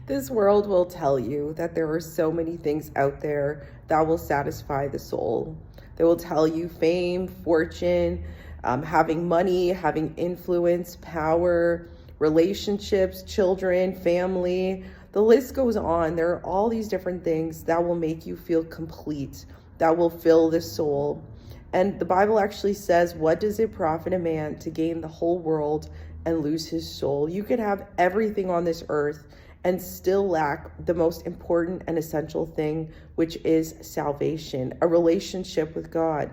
This world will tell you that there are so many things out there that will satisfy the soul. They will tell you fame, fortune, having money, having influence, power, relationships, children, family. The list goes on. There are all these different things that will make you feel complete, that will fill the soul. And the Bible actually says, what does it profit a man to gain the whole world and lose his soul? You could have everything on this earth and still lack the most important and essential thing, which is salvation, a relationship with God.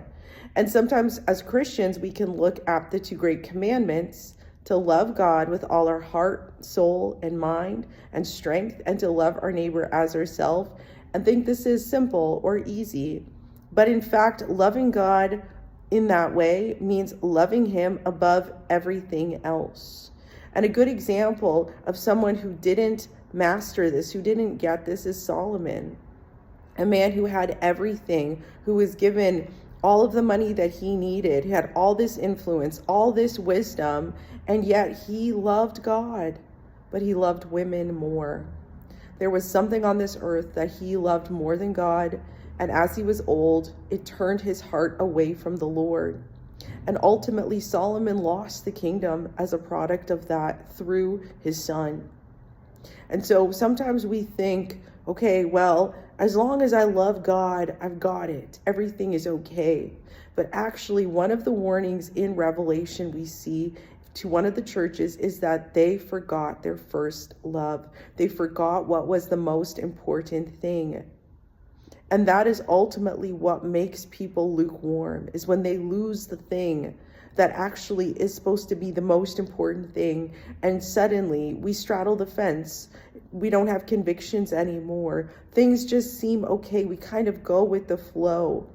And sometimes as Christians, we can look at the two great commandments to love God with all our heart, soul, and mind and strength, and to love our neighbor as ourselves, and think this is simple or easy. But in fact, loving God in that way means loving him above everything else. And a good example of someone who didn't master this, who didn't get this, is Solomon, a man who had everything, who was given all of the money that he needed. He had all this influence, all this wisdom, and yet he loved God, but he loved women more. There was something on this earth that he loved more than God, and as he was old, it turned his heart away from the Lord. And ultimately, Solomon lost the kingdom as a product of that through his son. And so sometimes we think, okay, well, as long as I love God, I've got it. Everything is okay. But actually, one of the warnings in Revelation we see to one of the churches is that they forgot their first love. They forgot what was the most important thing. And that is ultimately what makes people lukewarm, is when they lose the thing that actually is supposed to be the most important thing. And suddenly we straddle the fence. We don't have convictions anymore. Things just seem okay. We kind of go with the flow.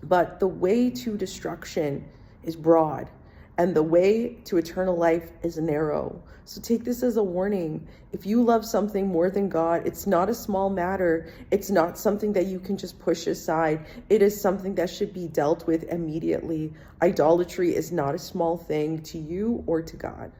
But the way to destruction is broad, and the way to eternal life is narrow. So take this as a warning. If you love something more than God, it's not a small matter. It's not something that you can just push aside. It is something that should be dealt with immediately. Idolatry is not a small thing to you or to God.